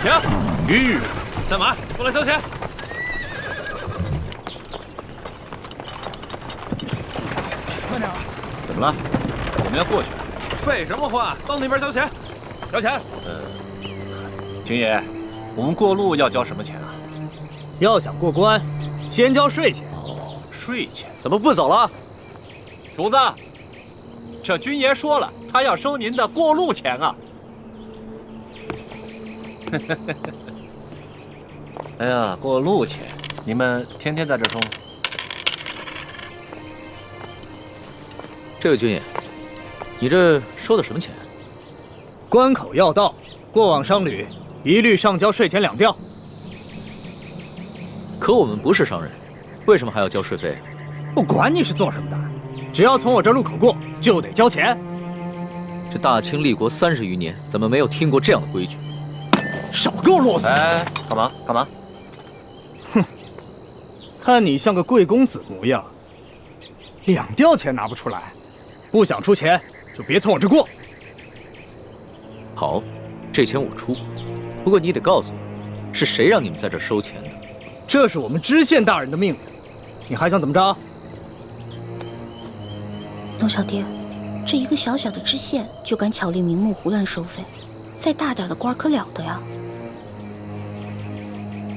停！下马，过来交钱。慢点啊！怎么了？我们要过去。废什么话？到那边交钱。交钱。军爷，我们过路要交什么钱啊？要想过关，先交税钱。哦，税钱。怎么不走了？主子，这军爷说了，他要收您的过路钱啊。哎呀，过路钱，你们天天在这收吗？这位军爷，你这收的什么钱？关口要道，过往商旅一律上交税钱2吊。可我们不是商人，为什么还要交税费？不管你是做什么的，只要从我这路口过，就得交钱。这大清立国30余年，怎么没有听过这样的规矩？少给我啰嗦！哎，干嘛？干嘛？哼，看你像个贵公子模样，2吊钱拿不出来，不想出钱就别从我这过。好，这钱我出，不过你得告诉我，是谁让你们在这收钱的？这是我们知县大人的命令，你还想怎么着？龙小爹，这一个小小的知县就敢巧立名目胡乱收费，再大点的官可了得呀！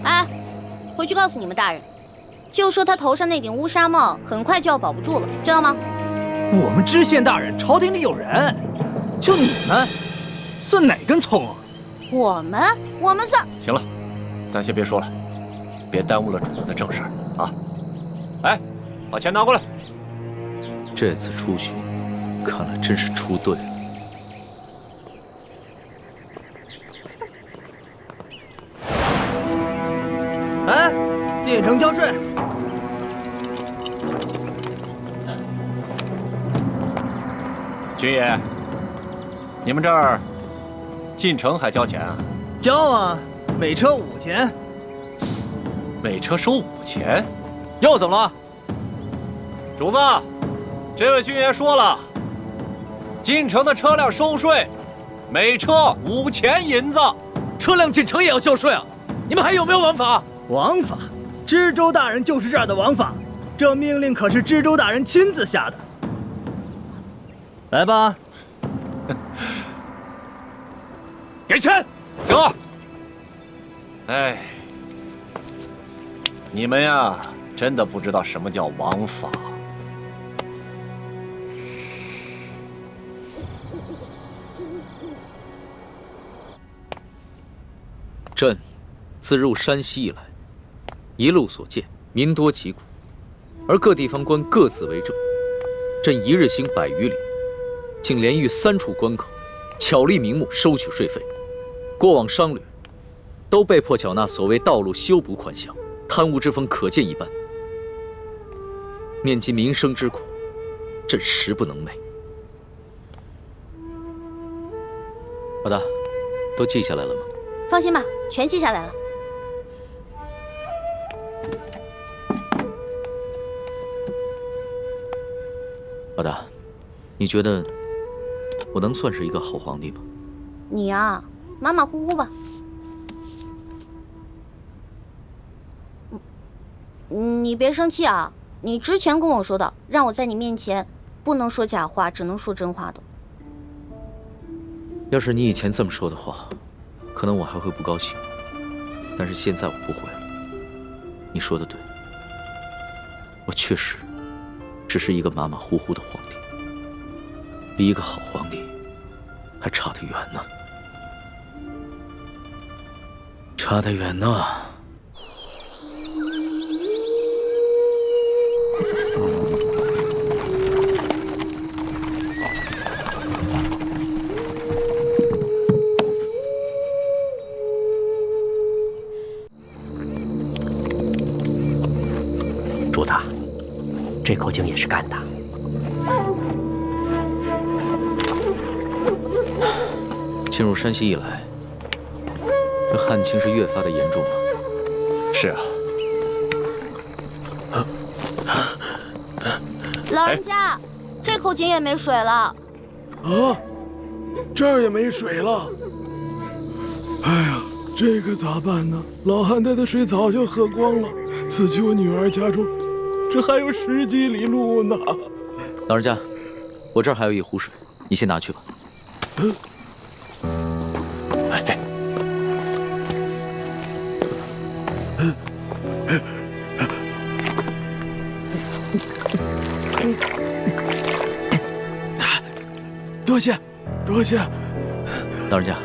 哎，回去告诉你们大人，就说他头上那顶乌纱帽很快就要保不住了，知道吗？我们知县大人朝廷里有人，就你们，算哪根葱啊？我们算……行了，咱先别说了，别耽误了主子的正事儿啊！哎，把钱拿过来。这次出巡，看来真是出对了。哎，进城交税。军爷，你们这儿进城还交钱啊？交啊，每车5钱。每车收5钱？又怎么了？主子，这位军爷说了，进城的车辆收税，每车5钱银子。车辆进城也要交税啊？你们还有没有王法？王法，知州大人就是这儿的王法，这命令可是知州大人亲自下的。来吧，给钱，走。哎，你们呀，真的不知道什么叫王法。朕自入山西以来，一路所见，民多疾苦，而各地方官各自为政。朕一日行100余里，竟连遇3处关口，巧立名目收取税费。过往商旅都被迫缴纳所谓道路修补款项，贪污之风可见一斑。念及民生之苦，朕实不能寐。老大，都记下来了吗？放心吧，全记下来了。老大，你觉得我能算是一个好皇帝吗？你呀，马马虎虎吧。你别生气啊！你之前跟我说的，让我在你面前不能说假话，只能说真话的。要是你以前这么说的话，可能我还会不高兴。但是现在我不会了。你说的对，我确实只是一个马马虎虎的皇帝，离一个好皇帝还差得远呢，差得远呢。主子，这口井也是干的。进入山西以来，这旱情是越发的严重了。是啊。老人家，这口井也没水了。啊，这儿也没水了。哎呀，这可咋办呢？老汉家的水早就喝光了，此去我女儿家中，这还有10几里路呢。老人家，我这儿还有一壶水，你先拿去吧。多谢，多谢。老人家，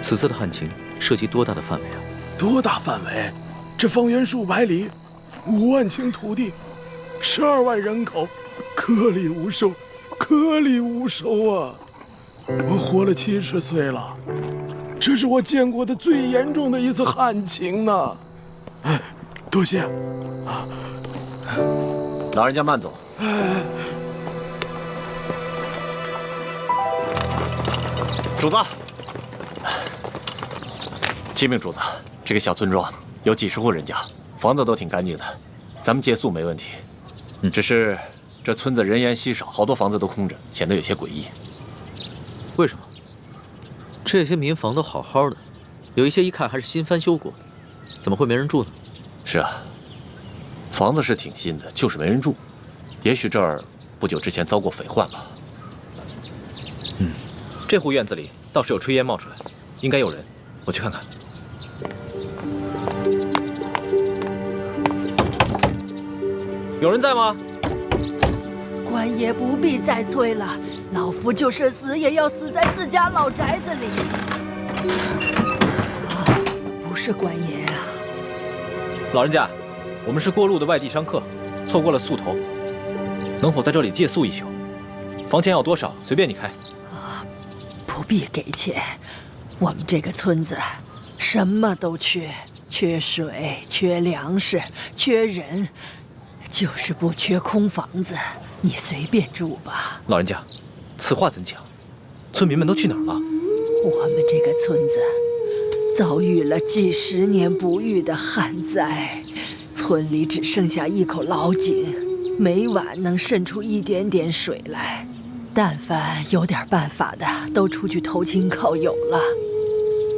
此次的旱情涉及多大的范围啊？多大范围？这方圆数百里，5万顷土地，12万人口，颗粒无收，颗粒无收啊！我活了70岁了，这是我见过的最严重的一次旱情呢。哎，多谢啊！老人家慢走。主子，启禀主子，这个小村庄有几十户人家，房子都挺干净的，咱们借宿没问题。只是这村子人烟稀少，好多房子都空着，显得有些诡异。为什么？这些民房都好好的，有一些一看还是新翻修过的，怎么会没人住呢？是啊，房子是挺新的，就是没人住。也许这儿不久之前遭过匪患吧。这户院子里倒是有炊烟冒出来，应该有人，我去看看。有人在吗？官爷不必再催了，老夫就是死也要死在自家老宅子里。不是官爷啊！老人家，我们是过路的外地商客，错过了宿头，能否在这里借宿一宿？房钱要多少，随便你开。不必给钱，我们这个村子什么都缺，缺水，缺粮食，缺人，就是不缺空房子。你随便住吧。老人家，此话怎讲？村民们都去哪儿了？我们这个村子遭遇了几10年不遇的旱灾，村里只剩下一口老井，每晚能渗出一点点水来。但凡有点办法的，都出去投亲靠友了；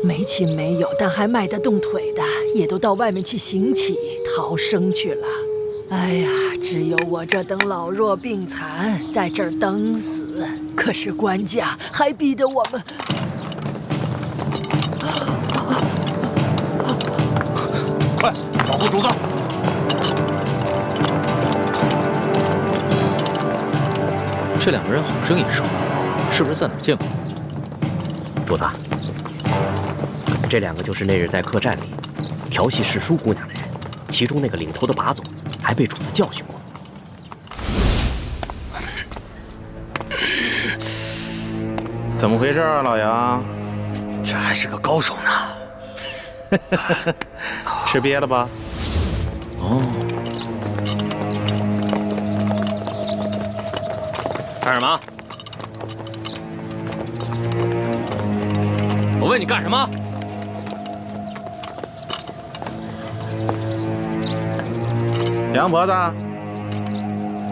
没亲没友但还迈得动腿的，也都到外面去行乞逃生去了。哎呀，只有我这等老弱病残在这儿等死。可是官家还逼得我们……快保护主子！这2个人好生眼熟，是不是在哪儿见过？主子，这2个就是那日在客栈里调戏世淑姑娘的人，其中那个领头的把总还被主子教训过。怎么回事啊，老杨？这还是个高手呢。吃瘪了吧？哦，干什么？我问你干什么？杨婆子，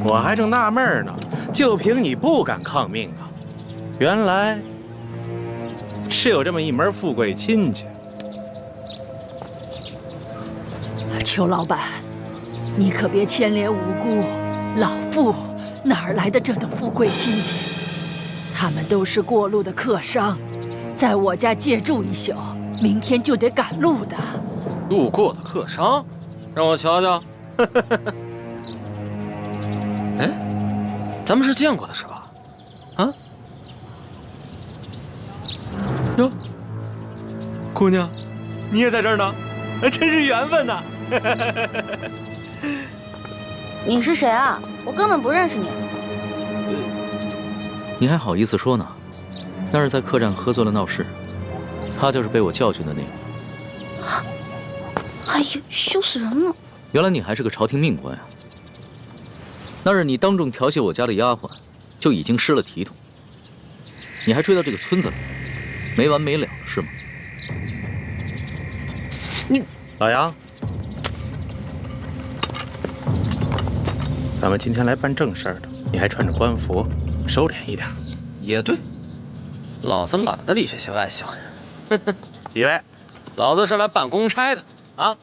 我还正纳闷呢，就凭你不敢抗命啊？原来是有这么一门富贵亲戚。裘老板，你可别牵连无辜，老妇哪儿来的这等富贵亲戚？他们都是过路的客商，在我家借住一宿，明天就得赶路的。路过的客商，让我瞧瞧。哎，咱们是见过的是吧？啊？哟，姑娘，你也在这儿呢，真是缘分呐！你是谁啊？我根本不认识你。你还好意思说呢？那是在客栈喝醉了闹事，他就是被我教训的那个。哎呀，羞死人了！原来你还是个朝廷命官呀！那日你当众调戏我家的丫鬟，就已经失了体统。你还追到这个村子来，没完没了是吗？你老杨，咱们今天来办正事儿的，你还穿着官服，收敛一点。也对，老子懒得理这些外乡人。几位，老子是来办公差的啊！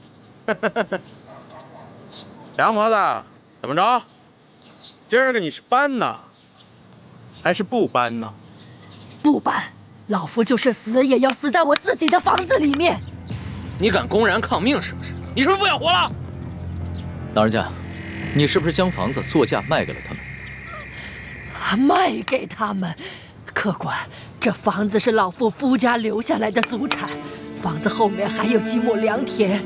梁婆子，怎么着？今儿个你是搬呢，还是不搬呢？不搬，老夫就是死也要死在我自己的房子里面。你敢公然抗命是不是？你是不是不想活了？老人家，你是不是将房子作价卖给了他们？卖给他们？客官，这房子是老夫夫家留下来的祖产，房子后面还有几亩良田，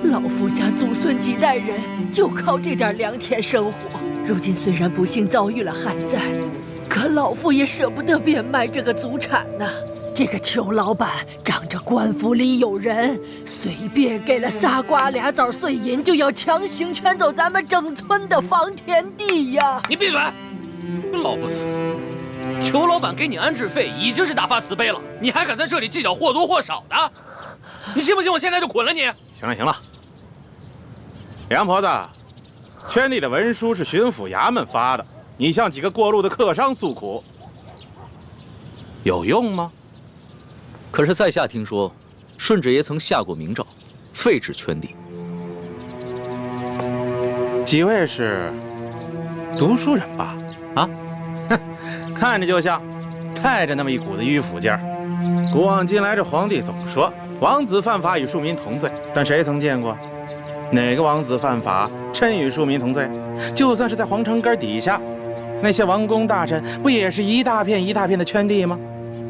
老夫家祖孙几代人就靠这点良田生活。如今虽然不幸遭遇了旱灾，可老夫也舍不得变卖这个祖产呢。这个裘老板仗着官府里有人，随便给了仨瓜俩枣碎银，就要强行圈走咱们整村的房田地呀！你闭嘴！老不死！裘老板给你安置费已经是大发慈悲了，你还敢在这里计较或多或少的？你信不信我现在就捆了你？行了行了，梁婆子，圈地的文书是巡抚衙门发的，你向几个过路的客商诉苦，有用吗？可是在下听说，顺治爷曾下过明诏，废止圈地。几位是读书人吧？啊，哼，看着就像，带着那么一股子迂腐劲儿。古往今来，这皇帝总说王子犯法与庶民同罪，但谁曾见过哪个王子犯法真与庶民同罪？就算是在皇城根底下，那些王公大臣不也是一大片一大片的圈地吗？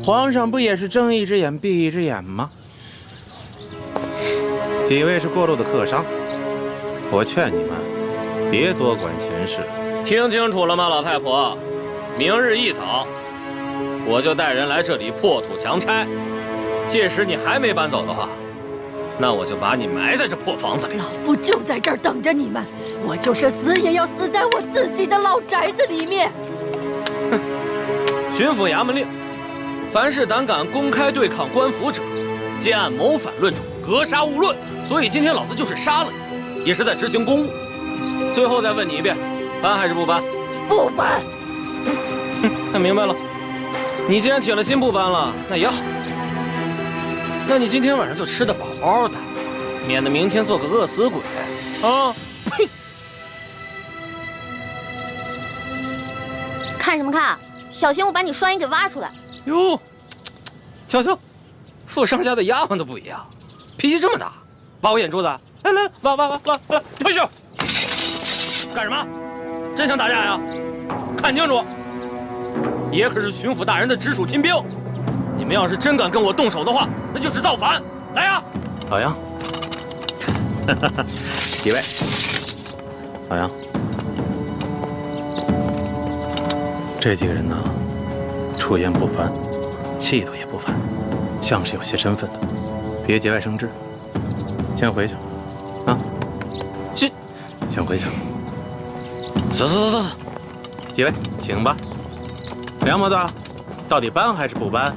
皇上不也是睁一只眼闭一只眼吗？几位是过路的客商，我劝你们别多管闲事。听清楚了吗，老太婆？明日一早，我就带人来这里破土强拆。届时你还没搬走的话，那我就把你埋在这破房子里。老夫就在这儿等着你们，我就是死也要死在我自己的老宅子里面。哼！巡抚衙门令，凡是胆敢公开对抗官府者，皆按谋反论处，格杀勿论。所以今天老子就是杀了你，也是在执行公务。最后再问你一遍，搬还是不搬？不搬。那明白了。你既然铁了心不搬了，那也好。那你今天晚上就吃得饱饱的，免得明天做个饿死鬼啊！呸！看什么看？小心我把你双眼给挖出来！哟，瞧瞧，富商家的丫鬟都不一样，脾气这么大，挖我眼珠子？来来，挖，退下！干什么？真想打架呀？看清楚，爷可是巡抚大人的直属亲兵，你们要是真敢跟我动手的话，那就是造反！来呀！老杨，几位，老杨，这几个人呢，出言不凡，气度也不凡，像是有些身份的，别节外生枝。先回去，啊，先回去。走，几位，请吧。梁婆子，到底搬还是不搬？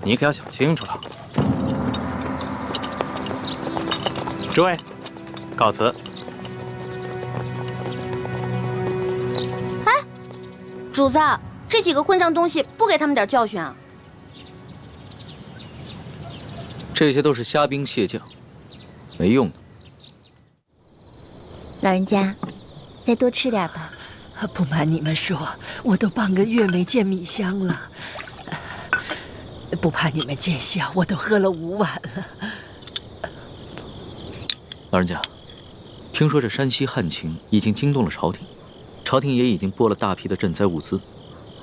你可要想清楚了。诸位，告辞。哎，主子，这几个混账东西不给他们点教训啊？这些都是虾兵蟹将，没用的。老人家，再多吃点吧。不瞒你们说，我都半个月没见米香了。不怕你们见笑，我都喝了5碗了。老人家，听说这山西旱情已经惊动了朝廷，朝廷也已经拨了大批的赈灾物资，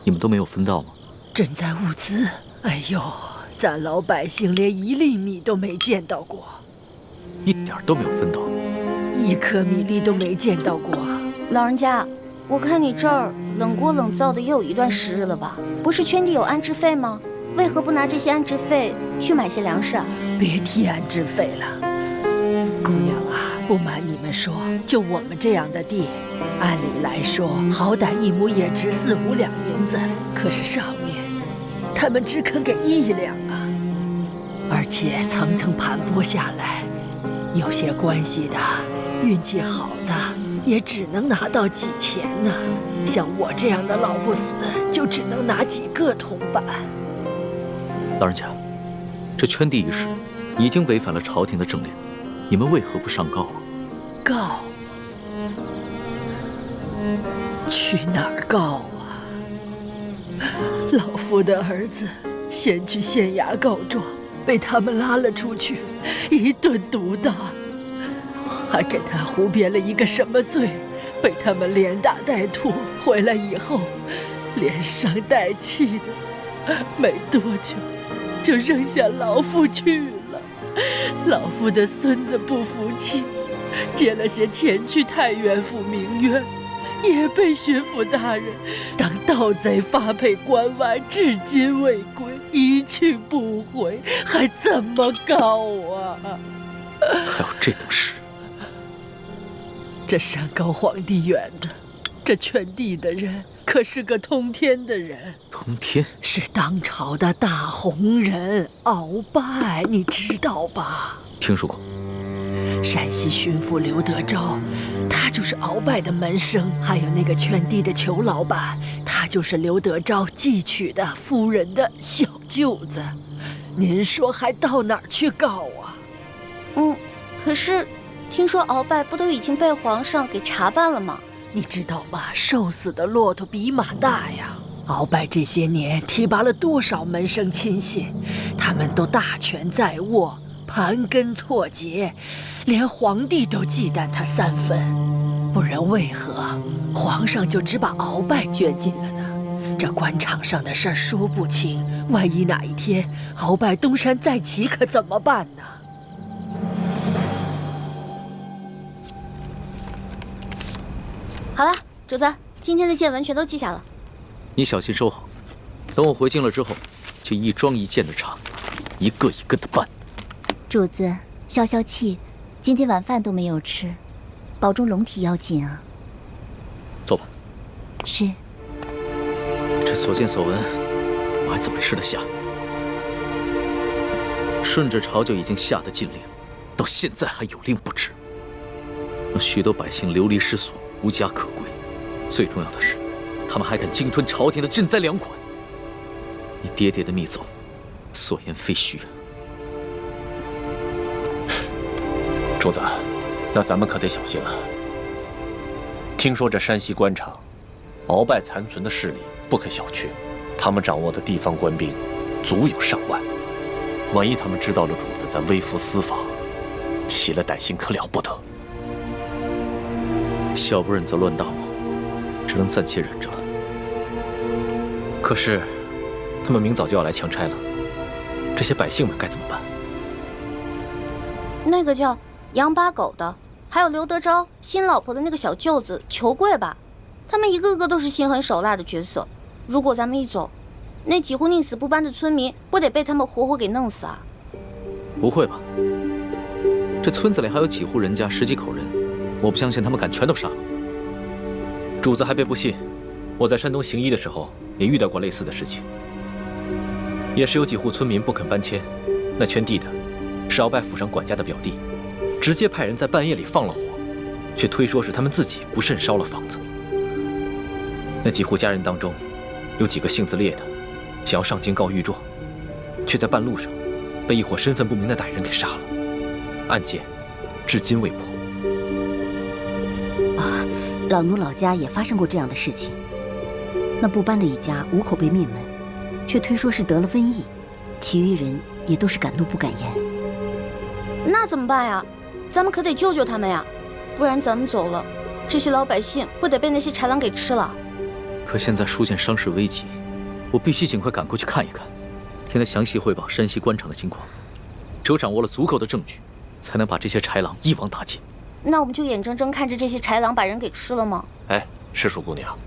你们都没有分到吗？赈灾物资？哎呦，咱老百姓连1粒米都没见到过，一点都没有分到，1颗米粒都没见到过。老人家，我看你这儿冷锅冷灶的也有一段时日了吧？不是圈地有安置费吗？为何不拿这些安置费去买些粮食啊？别提安置费了，姑娘啊，不瞒你们说，就我们这样的地，按理来说，好歹1亩也值4、5两银子，可是上面他们只肯给1两啊，而且层层盘剥下来，有些关系的、运气好的，也只能拿到几钱呢。像我这样的老不死，就只能拿几个铜板。老人家，这圈地一事，已经违反了朝廷的政令，你们为何不上告啊？告？去哪儿告啊？老夫的儿子先去县衙告状，被他们拉了出去，一顿毒打，还给他胡编了一个什么罪，被他们连打带拖，回来以后连伤带气的，没多久就扔下老夫去了。老夫的孙子不服气，借了些钱去太原府鸣冤，也被巡抚大人当盗贼发配关外，至今未归，一去不回，还怎么告啊？还有这等事！这山高皇帝远的，这圈地的人可是个通天的人。通天是当朝的大红人鳌拜，你知道吧？听说过。山西巡抚刘德昭，他就是鳌拜的门生，还有那个圈地的裘老板，他就是刘德昭寄娶的夫人的小舅子。您说还到哪儿去告啊？可是听说鳌拜不都已经被皇上给查办了吗？你知道吗？瘦死的骆驼比马大呀！鳌拜这些年提拔了多少门生亲信，他们都大权在握，盘根错节，连皇帝都忌惮他3分。不然为何皇上就只把鳌拜卷进了呢？这官场上的事儿说不清，万一哪一天鳌拜东山再起，可怎么办呢？好了，主子，今天的见闻全都记下了。你小心收好，等我回京了之后，就一桩一件的查，一个一个的办。主子，消消气，今天晚饭都没有吃，保重龙体要紧啊。坐吧。是。这所见所闻，我还怎么吃得下？顺着朝就已经下的禁令，到现在还有令不止，让许多百姓流离失所，无家可归。最重要的是，他们还敢鲸吞朝廷的赈灾粮款。你爹爹的密奏，所言非虚啊。主子，那咱们可得小心了。听说这山西官场，鳌拜残存的势力不可小觑，他们掌握的地方官兵足有上万。万一他们知道了主子在微服私访，起了歹心，可了不得。小不忍则乱大谋，只能暂且忍着了。可是，他们明早就要来强拆了，这些百姓们该怎么办？那个叫杨八狗的，还有刘德昭新老婆的那个小舅子裘贵吧，他们一个个都是心狠手辣的角色。如果咱们一走，那几户宁死不搬的村民不得被他们活活给弄死啊？不会吧？这村子里还有几户人家，10几口人，我不相信他们敢全都杀了。主子还别不信，我在山东行医的时候也遇到过类似的事情，也是有几户村民不肯搬迁，那圈地的是鳌拜府上管家的表弟，直接派人在半夜里放了火，却推说是他们自己不慎烧了房子。那几户家人当中，有几个性子烈的，想要上京告御状，却在半路上被一伙身份不明的歹人给杀了，案件至今未破。啊，老奴老家也发生过这样的事情。那不搬的一家5口被灭门，却推说是得了瘟疫，其余人也都是敢怒不敢言。那怎么办呀？咱们可得救救他们呀，不然咱们走了，这些老百姓不得被那些豺狼给吃了？可现在出现伤势危急，我必须尽快赶过去看一看，听他详细汇报山西官场的情况。只有掌握了足够的证据，才能把这些豺狼一网打尽。那我们就眼睁睁看着这些豺狼把人给吃了吗？哎，诗书姑娘，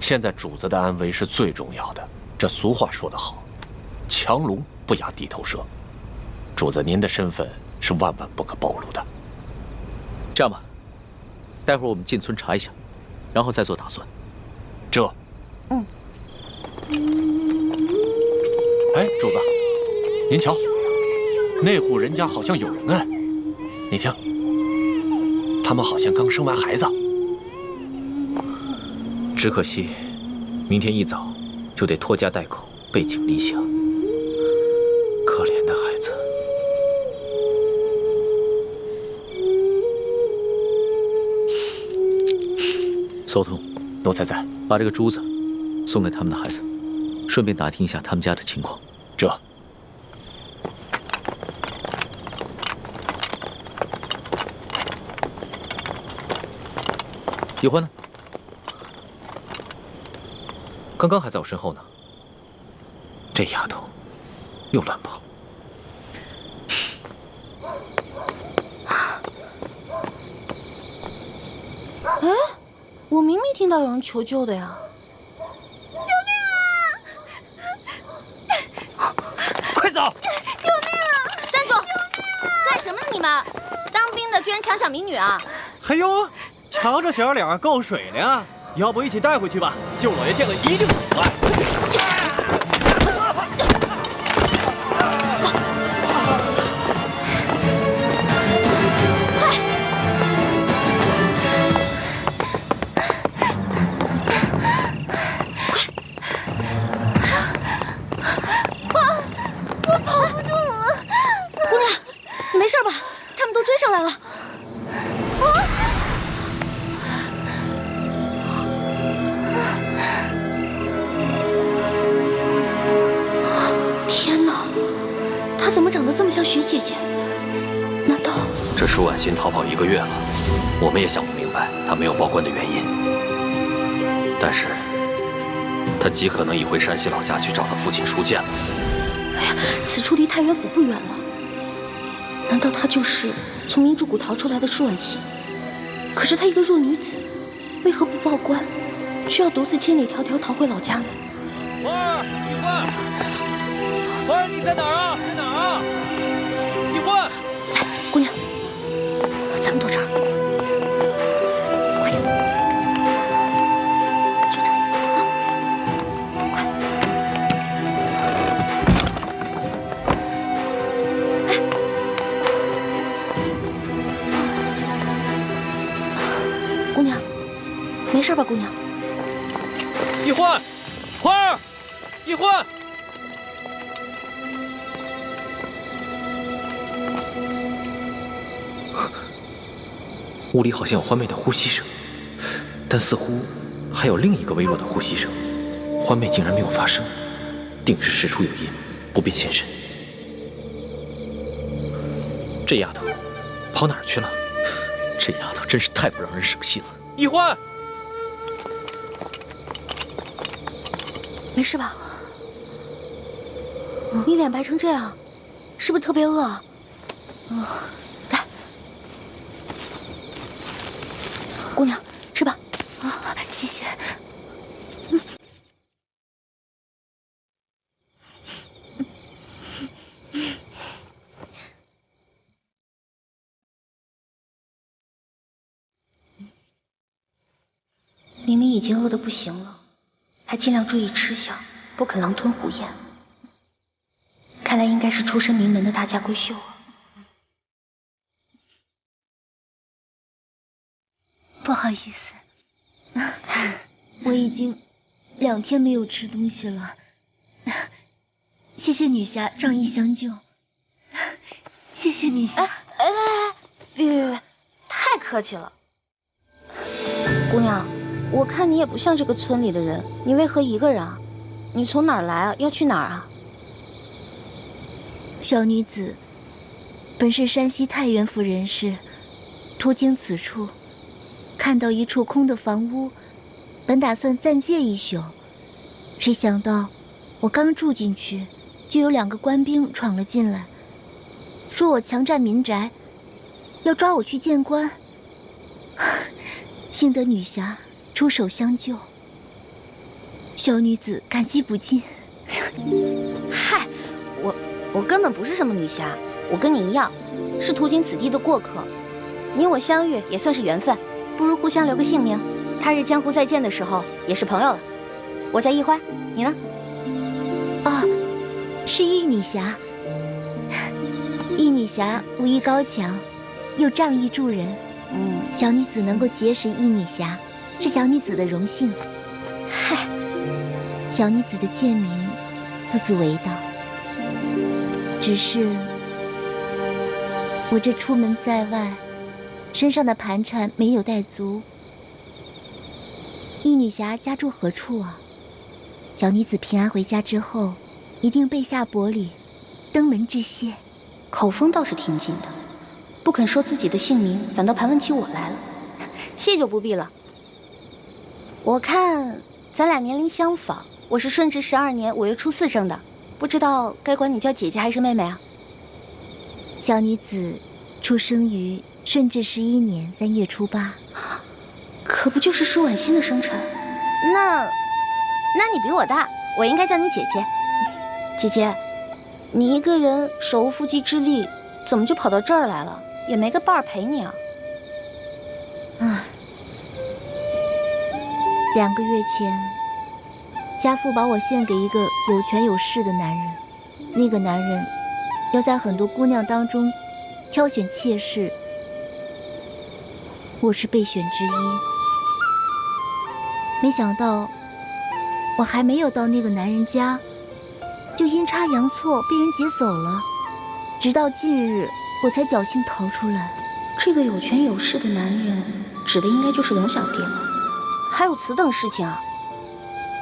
现在主子的安危是最重要的。这俗话说得好，强龙不压地头蛇。主子您的身份是万万不可暴露的。这样吧，待会儿我们进村查一下，然后再做打算。哎，主子，您瞧，那户人家好像有人哎，你听，他们好像刚生完孩子。只可惜，明天一早就得拖家带口背井离乡。可怜的孩子。搜通，奴才在。把这个珠子送给他们的孩子，顺便打听一下他们家的情况。这。喜欢呢？刚刚还在我身后呢。这丫头又乱跑。哎，我明明听到有人求救的呀！救命啊！快走！救命啊！站住！干什么呢你们？当兵的居然强抢民女啊！嘿呦，瞧这小脸够水的呀！要不一起带回去吧？舅老爷见了一定喜欢。上来了！天哪，她怎么长得这么像雪姐姐？难道这舒婉欣逃跑1个月了，我们也想不明白她没有报官的原因。但是，她极可能已回山西老家去找她父亲舒剑了。哎呀，此处离太原府不远了。难道她就是从明珠谷逃出来的舒婉欣？可是她一个弱女子，为何不报官，却要独自千里迢迢逃回老家呢？花儿，一焕，花儿，你在哪儿啊？在哪儿啊？一焕，来，姑娘，咱们躲这儿，快点，就这儿啊，快！哎，姑娘，没事吧，姑娘？一焕，花儿，一焕。屋里好像有欢妹的呼吸声，但似乎还有另一个微弱的呼吸声。欢妹竟然没有发声，定是事出有因，不便现身。这丫头跑哪儿去了？这丫头真是太不让人省心了。一焕，没事吧？你脸白成这样，是不是特别饿啊？来，姑娘，吃吧。啊，谢谢。明明已经饿得不行了，还尽量注意吃相，不肯狼吞虎咽。看来应该是出身名门的大家闺秀啊。不好意思，我已经2天没有吃东西了。谢谢女侠仗义相救，谢谢女侠。别，太客气了。姑娘，我看你也不像这个村里的人，你为何一个人啊？你从哪儿来啊？要去哪儿啊？小女子本是山西太原府人士，途经此处，看到一处空的房屋，本打算暂借一宿，谁想到我刚住进去，就有2个官兵闯了进来，说我强占民宅，要抓我去见官。幸得女侠出手相救，小女子感激不尽。嗨，我根本不是什么女侠，我跟你一样，是途经此地的过客。你我相遇也算是缘分，不如互相留个姓名，他日江湖再见的时候也是朋友了。我叫易欢，你呢？哦，是易女侠。易女侠武艺高强，又仗义助人。小女子能够结识易女侠，是小女子的荣幸。嗨，小女子的贱名不足为道，只是我这出门在外，身上的盘缠没有带足，女侠家住何处啊？小女子平安回家之后，一定备下薄礼，登门致谢。口风倒是挺紧的，不肯说自己的姓名，反倒盘问起我来了。谢就不必了。我看咱俩年龄相仿，我是顺治12年5月初4生的，不知道该管你叫姐姐还是妹妹啊？小女子出生于顺治11年3月初8，可不就是舒婉欣的生辰？那你比我大，我应该叫你姐姐。姐姐，你一个人手无缚鸡之力，怎么就跑到这儿来了？也没个伴儿陪你啊？唉，2个月前，家父把我献给一个有权有势的男人，那个男人要在很多姑娘当中挑选妾室，我是备选之一。没想到我还没有到那个男人家，就阴差阳错被人劫走了。直到近日，我才侥幸逃出来。这个有权有势的男人，指的应该就是龙小弟了。还有此等事情啊？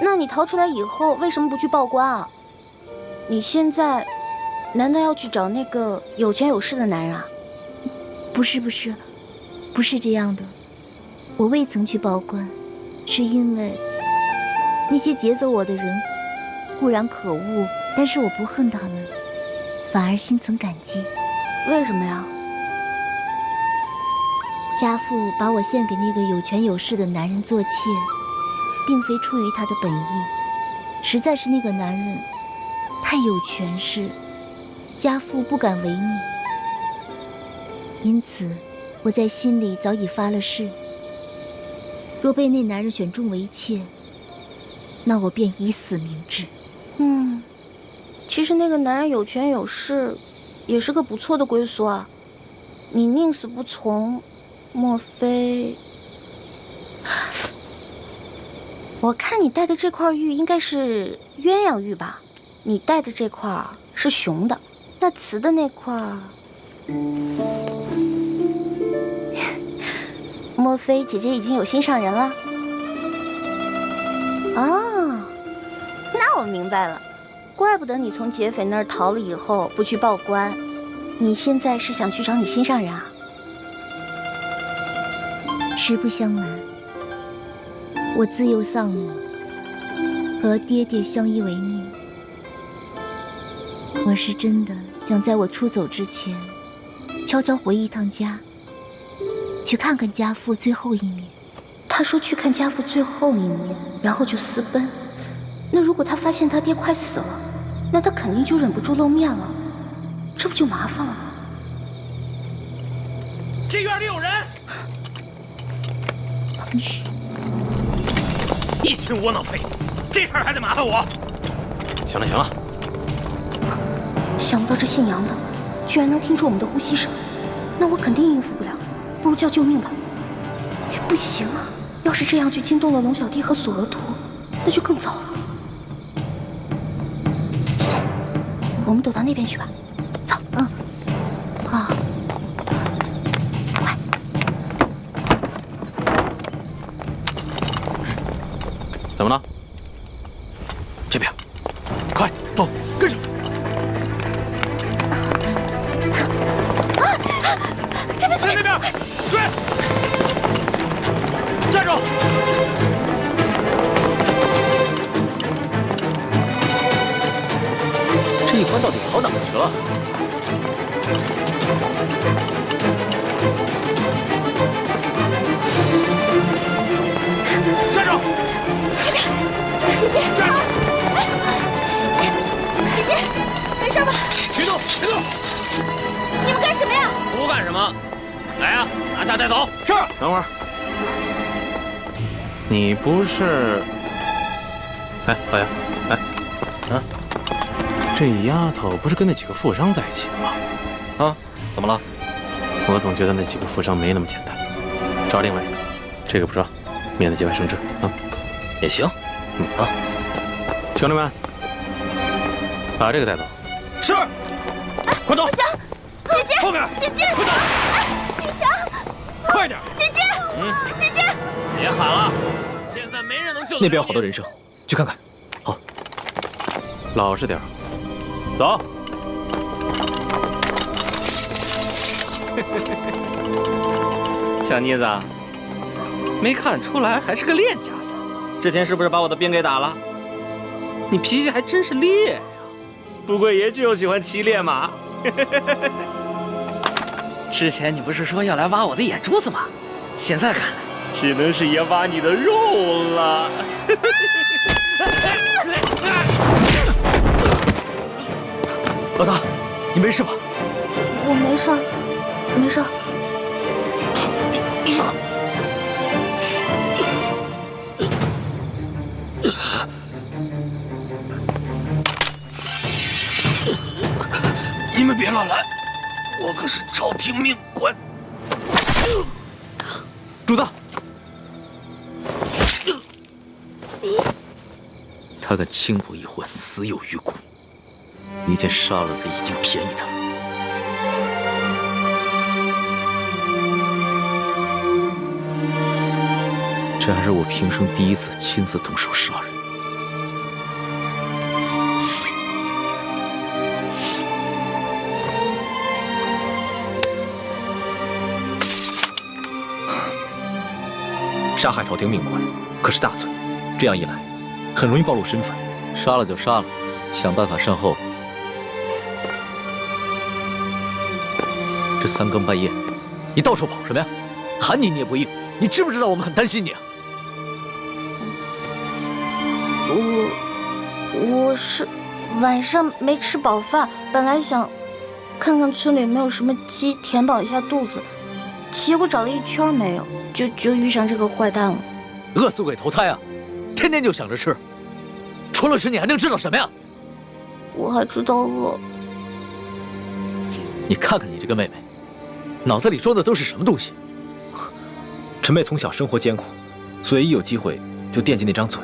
那你逃出来以后，为什么不去报官啊？你现在难道要去找那个有钱有势的男人啊？不是这样的。我未曾去报官，是因为那些劫走我的人固然可恶，但是我不恨他们，反而心存感激。为什么呀？家父把我献给那个有权有势的男人做妾，并非出于他的本意，实在是那个男人太有权势，家父不敢违逆。因此，我在心里早已发了誓，若被那男人选中为妾，那我便以死明志。其实那个男人有权有势，也是个不错的归宿啊。你宁死不从，莫非？我看你戴的这块玉应该是鸳鸯玉吧？你戴的这块是雄的，那雌的那块，莫非姐姐已经有心上人了？啊，那我明白了。怪不得你从劫匪那儿逃了以后不去报官，你现在是想去找你心上人啊？实不相瞒，我自幼丧母，和爹爹相依为命。我是真的想在我出走之前，悄悄回一趟家，去看看家父最后一面。他说去看家父最后一面，然后就私奔。那如果他发现他爹快死了，那他肯定就忍不住露面了，这不就麻烦了吗？这院里有人！嘘，一群窝囊废，这事儿还得麻烦我。行了行了，想不到这姓杨的居然能听出我们的呼吸声，那我肯定应付不了，不如叫救命吧。不行啊，要是这样就惊动了龙小弟和索额图，那就更糟了。姐姐，我们躲到那边去吧。走。好。快。怎么了？这边，快走，跟上。这边，在那边，追！站住！这一关到底跑哪儿去了？站住！姐姐，姐姐，没事吧？别动，别动！你们干什么呀？不干什么，来啊，拿下带走。是。等会儿，你不是？哎，老爷，哎，啊，这丫头不是跟那几个富商在一起的吗？啊，怎么了？我总觉得那几个富商没那么简单。找另外一个，这个不说，免得节外生枝啊。也行。啊，兄弟们，把这个带走。是。快走！不行，姐姐，后面，姐姐，快走！雨翔，快点！姐姐，姐姐，别喊了，现在没人那边有好多人声，去看看。好，老实点，走。小妮子，没看出来还是个练家子。之前是不是把我的兵给打了？你脾气还真是烈呀！不过爷就喜欢骑烈马。之前你不是说要来挖我的眼珠子吗？现在看来，只能是爷挖你的肉了。老大，你没事吧？我没事，没事。你们别乱来，我可是朝廷命官。主子，他敢轻薄一环，死有余辜。你见杀了他已经便宜他了。这还是我平生第一次亲自动手杀人。杀害朝廷命官可是大罪，这样一来，很容易暴露身份。杀了就杀了，想办法善后。这三更半夜的，你到处跑什么呀？喊你也不应，你知不知道我们很担心你啊？我是晚上没吃饱饭，本来想看看村里有没有什么鸡，填饱一下肚子，结果找了一圈没有，就遇上这个坏蛋了。饿死鬼投胎啊！天天就想着吃，除了吃你还能知道什么呀？我还知道饿。你看看你这个妹妹，脑子里装的都是什么东西？陈妹从小生活艰苦，所以一有机会就惦记那张嘴，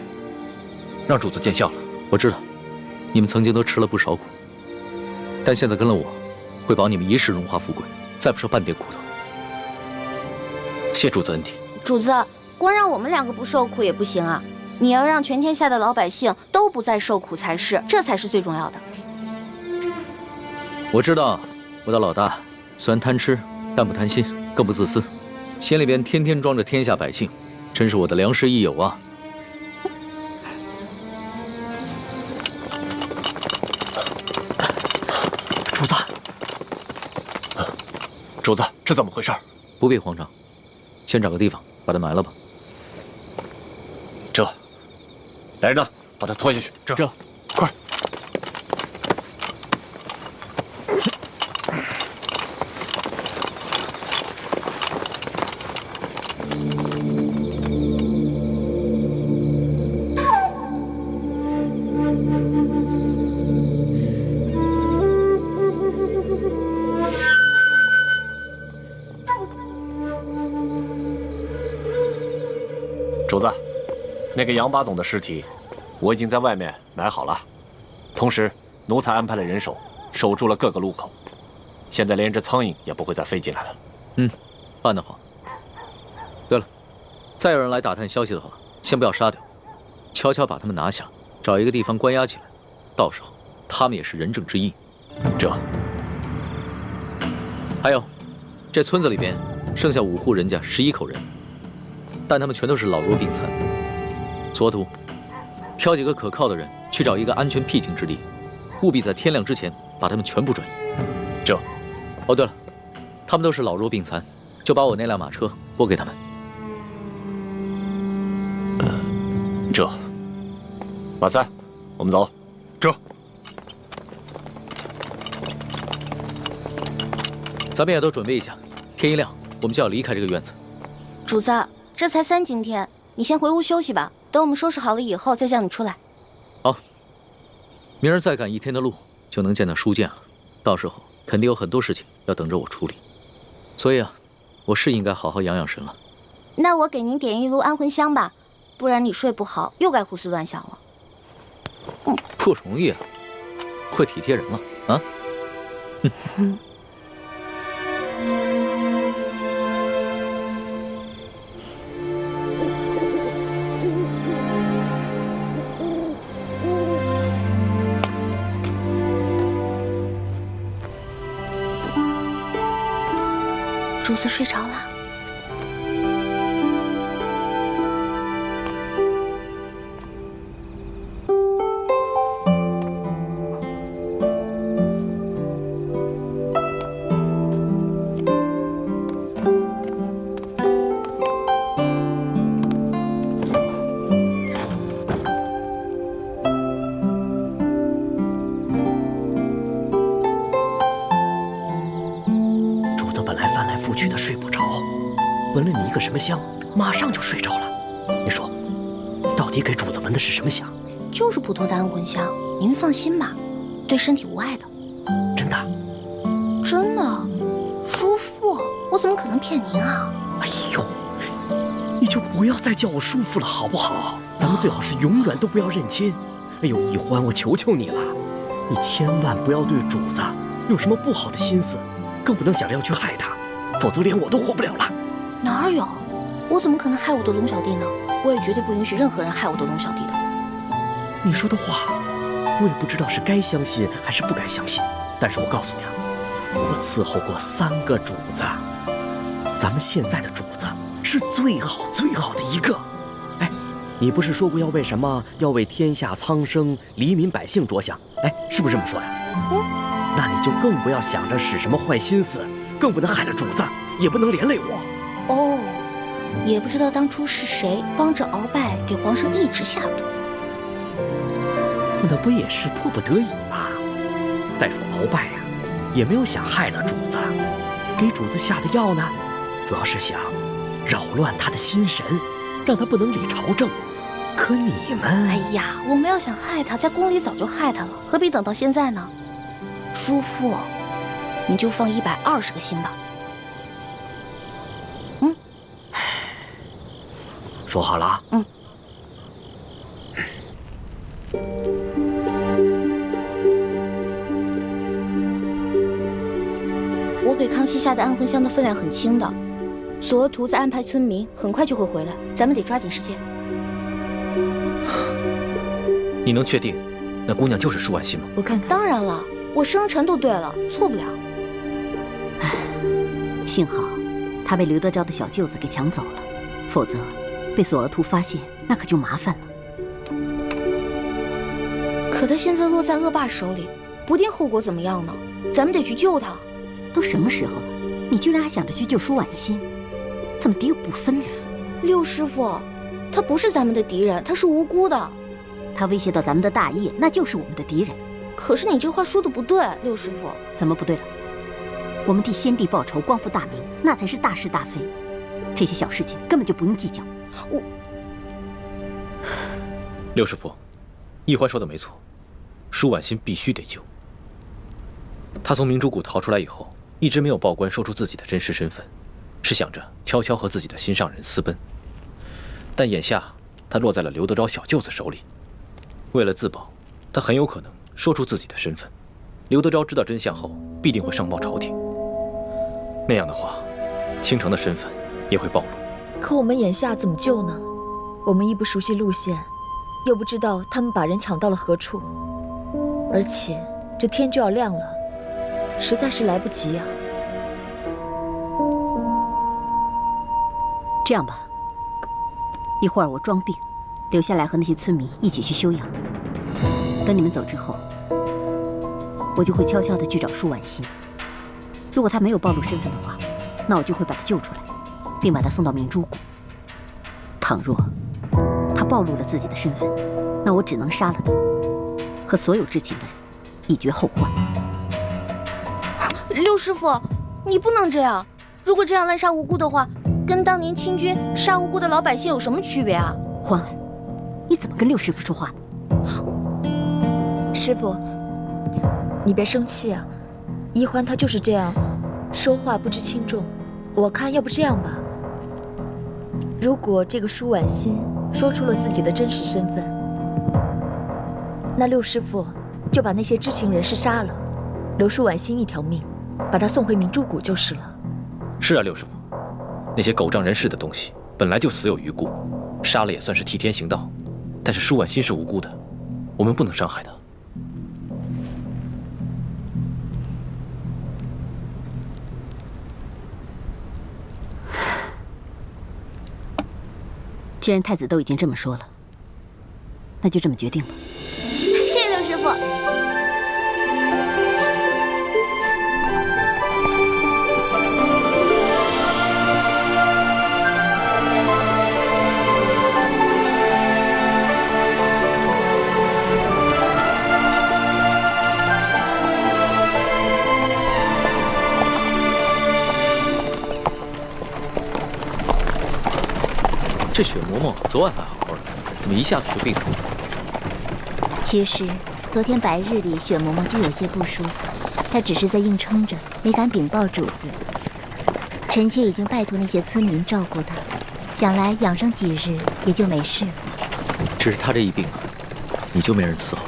让主子见笑了。我知道，你们曾经都吃了不少苦，但现在跟了我，会保你们一世荣华富贵，再不受半点苦头。谢主子恩典。主子，光让我们两个不受苦也不行啊，你要让全天下的老百姓都不再受苦才是，这才是最重要的。我知道，我的老大虽然贪吃，但不贪心，更不自私，心里边天天装着天下百姓，真是我的良师益友啊！主子，主子，这怎么回事？不必慌张，先找个地方把他埋了吧。这，来人呐，把他拖下去。这，快！主子，那个杨八总的尸体，我已经在外面埋好了，同时奴才安排了人手守住了各个路口，现在连只苍蝇也不会再飞进来了。办得好。对了，再有人来打探消息的话，先不要杀掉，悄悄把他们拿下，找一个地方关押起来，到时候他们也是仁政之役。这，还有，这村子里边剩下5户人家11口人。但他们全都是老弱病残。左土，挑几个可靠的人去找一个安全僻静之地，务必在天亮之前把他们全部转移。这，哦对了，他们都是老弱病残，就把我那辆马车拨给他们。这，马三，我们走。这，咱们也都准备一下，天一亮我们就要离开这个院子。主子，这才3更天，你先回屋休息吧。等我们收拾好了以后，再叫你出来。好，明儿再赶1天的路，就能见到书剑了。到时候肯定有很多事情要等着我处理，所以啊，我是应该好好养养神了。那我给您点一炉安魂香吧，不然你睡不好，又该胡思乱想了。不容易啊，会体贴人了啊。主子睡着了。闻了你一个什么香，马上就睡着了。你说，到底给主子闻的是什么香？就是普通的安魂香，您放心吧，对身体无害的。真的？真的，叔父，我怎么可能骗您啊？哎呦，你就不要再叫我叔父了，好不好？咱们最好是永远都不要认亲。哎呦，易欢，我求求你了，你千万不要对主子有什么不好的心思，更不能想着要去害他，否则连我都活不了了。哪有？我怎么可能害我的龙小弟呢？我也绝对不允许任何人害我的龙小弟的。你说的话，我也不知道是该相信还是不该相信。但是我告诉你啊，我伺候过3个主子，咱们现在的主子是最好最好的一个。哎，你不是说过要为什么？要为天下苍生、黎民百姓着想？哎，是不是这么说的？那你就更不要想着使什么坏心思，更不能害了主子，也不能连累我。哦，也不知道当初是谁帮着鳌拜给皇上一直下毒。那不也是迫不得已吗？再说鳌拜呀，也没有想害了主子，给主子下的药呢，主要是想扰乱他的心神，让他不能理朝政。可你们……哎呀，我们要想害他，在宫里早就害他了，何必等到现在呢？叔父，你就放120个心吧。说好了啊。我给康熙下的安魂香的分量很轻的，索额图在安排村民，很快就会回来，咱们得抓紧时间。你能确定那姑娘就是舒婉欣吗？我看看。当然了，我生辰都对了，错不了。幸好她被刘德昭的小舅子给抢走了，否则被索额图发现，那可就麻烦了。可他现在落在恶霸手里，不定后果怎么样呢？咱们得去救他。都什么时候了，你居然还想着去救舒婉欣，怎么敌友不分呢？六师傅，他不是咱们的敌人，他是无辜的。他威胁到咱们的大业，那就是我们的敌人。可是你这话说的不对，六师傅。怎么不对了？我们替先帝报仇，光复大明，那才是大是大非。这些小事情根本就不用计较。六师傅，易欢说的没错，舒婉欣必须得救。他从明珠谷逃出来以后，一直没有报官说出自己的真实身份，是想着悄悄和自己的心上人私奔。但眼下他落在了刘德昭小舅子手里，为了自保，他很有可能说出自己的身份。刘德昭知道真相后，必定会上报朝廷。那样的话，倾城的身份也会暴露。可我们眼下怎么救呢？我们亦不熟悉路线，又不知道他们把人抢到了何处，而且这天就要亮了，实在是来不及啊。这样吧，一会儿我装病，留下来和那些村民一起去休养。等你们走之后，我就会悄悄地去找舒婉欣。如果她没有暴露身份的话，那我就会把她救出来，并把她送到明珠谷。倘若她暴露了自己的身份，那我只能杀了她，和所有知情的人一绝后患。六师傅，你不能这样。如果这样滥杀无辜的话，跟当年清军杀无辜的老百姓有什么区别啊？欢儿，你怎么跟六师傅说话呢？师傅，你别生气啊。一欢他就是这样，说话不知轻重。我看要不这样吧，如果这个舒婉欣说出了自己的真实身份，那六师傅就把那些知情人士杀了，留舒婉欣一条命，把她送回明珠谷就是了。是啊，六师傅，那些狗仗人势的东西本来就死有余辜，杀了也算是替天行道。但是舒婉欣是无辜的，我们不能伤害她。既然太子都已经这么说了，那就这么决定吧。谢谢刘师傅。这雪嬷嬷昨晚还好好的，怎么一下子就病了？其实昨天白日里，雪嬷嬷就有些不舒服，她只是在硬撑着，没敢禀报主子。臣妾已经拜托那些村民照顾她，想来养上几日也就没事了。只是她这一病啊，你就没人伺候。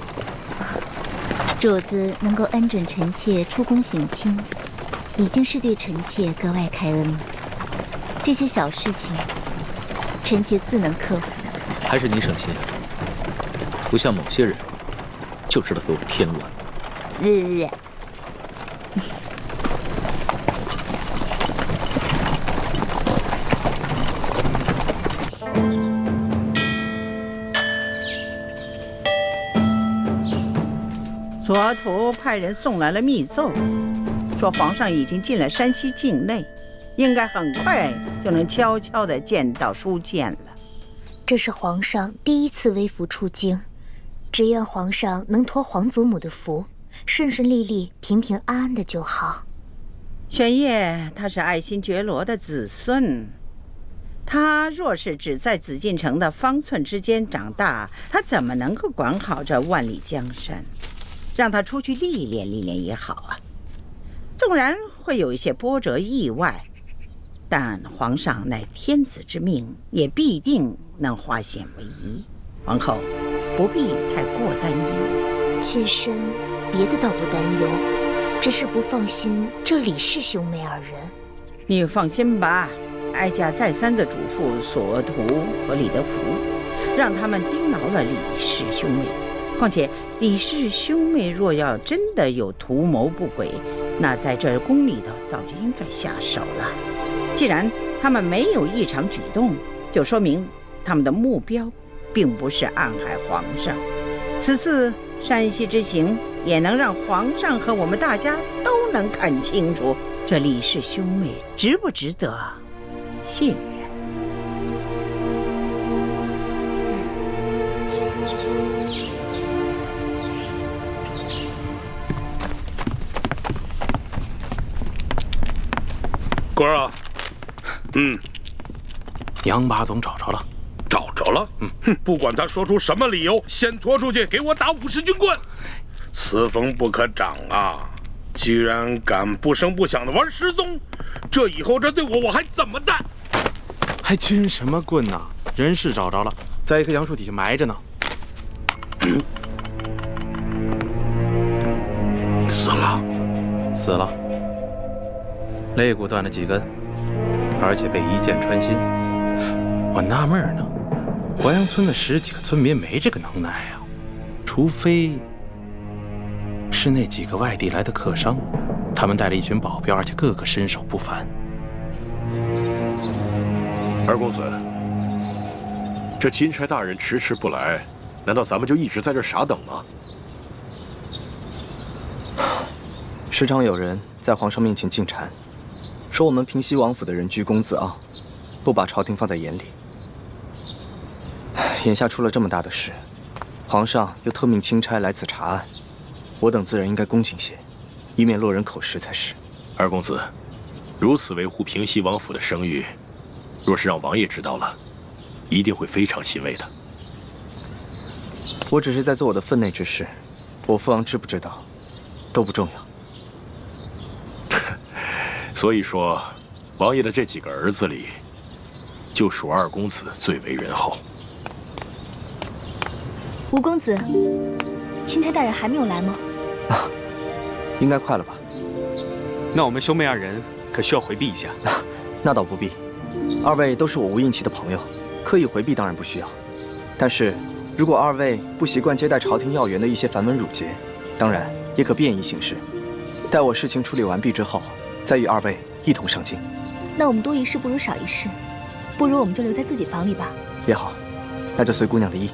主子能够恩准臣妾出宫省亲，已经是对臣妾格外开恩了。这些小事情，臣妾自能克服。还是你省心，不像某些人，就知道给我添乱。左徒派人送来了密奏，说皇上已经进了山西境内，应该很快就能悄悄地见到书剑了。这是皇上第一次微服出京，只愿皇上能托皇祖母的福，顺顺利利、平平安安的就好。玄烨他是爱新觉罗的子孙，他若是只在紫禁城的方寸之间长大，他怎么能够管好这万里江山？让他出去历练历练也好啊。纵然会有一些波折意外，但皇上乃天子之命，也必定能化险为夷。皇后不必太过担忧。妾身别的倒不担忧，只是不放心这李氏兄妹二人。你放心吧，哀家再三地嘱咐索图和李德福，让他们盯牢了李氏兄妹。况且李氏兄妹若要真的有图谋不轨，那在这宫里头早就应该下手了。既然他们没有异常举动，就说明他们的目标并不是暗害皇上。此次山西之行也能让皇上和我们大家都能看清楚，这李氏兄妹值不值得信任。官儿啊，杨八总找着了，找着了。不管他说出什么理由，先拖出去给我打50军棍。此风不可长啊！居然敢不声不响的玩失踪，这以后这对我还怎么办？还军什么棍呐？人是找着了，在一棵杨树底下埋着呢。死了，死了。肋骨断了几根，而且被一箭穿心。我纳闷呢，淮阳村的10几个村民没这个能耐啊，除非是那几个外地来的客商，他们带了一群保镖，而且个个身手不凡。二公子，这钦差大人迟迟不来，难道咱们就一直在这傻等吗？时常有人在皇上面前进谗，说我们平西王府的人居功自傲，不把朝廷放在眼里。眼下出了这么大的事，皇上又特命钦差来此查案，我等自然应该恭敬些，以免落人口实才是。二公子，如此维护平西王府的声誉，若是让王爷知道了，一定会非常欣慰的。我只是在做我的分内之事，我父王知不知道，都不重要。所以说，王爷的这几个儿子里，就属二公子最为人后。吴公子，钦差大人还没有来吗？应该快了吧？那我们兄妹二人可需要回避一下。那倒不必，二位都是我无应期的朋友，刻意回避当然不需要。但是，如果二位不习惯接待朝廷要员的一些繁文缛节，当然也可便宜行事。待我事情处理完毕之后，再与二位一同上京。那我们多一事不如少一事，不如我们就留在自己房里吧。也好，那就随姑娘的意。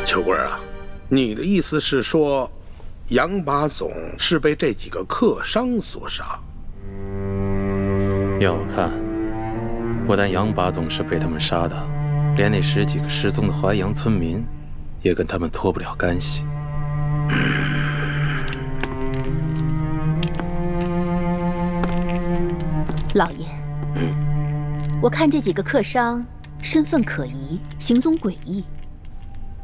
秋贵啊，你的意思是说，杨把总是被这几个客商所杀？要我看，不但杨把总是被他们杀的，连那10几个失踪的淮阳村民，也跟他们脱不了干系。老爷，我看这几个客商身份可疑，行踪诡异，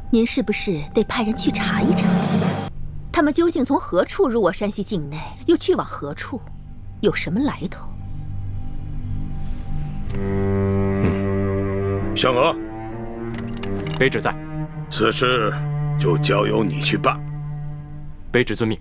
您是不是得派人去查一查，他们究竟从何处入我山西境内，又去往何处，有什么来头？香娥，卑职在。此事就交由你去办。卑职遵命。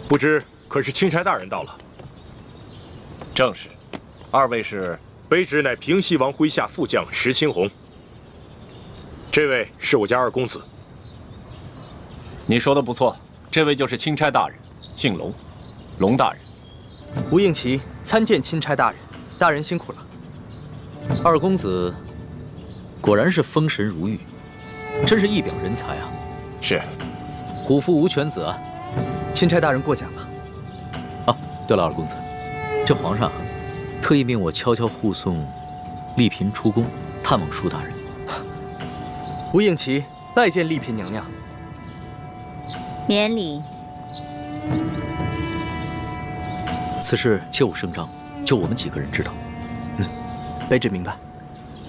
不知可是钦差大人到了？正是。2位是？卑职乃平西王麾下副将石青红。这位是我家2公子。你说的不错，这位就是钦差大人，姓龙，龙大人。吴应奇参见钦差大人，大人辛苦了。2公子果然是风神如玉，真是一表人才啊！是，虎父无犬子啊！钦差大人过奖了。啊，对了，2公子，这皇上特意命我悄悄护送丽嫔出宫探望舒大人。吴应奇拜见丽嫔娘娘。免礼。此事切勿声张，就我们几个人知道。卑职明白。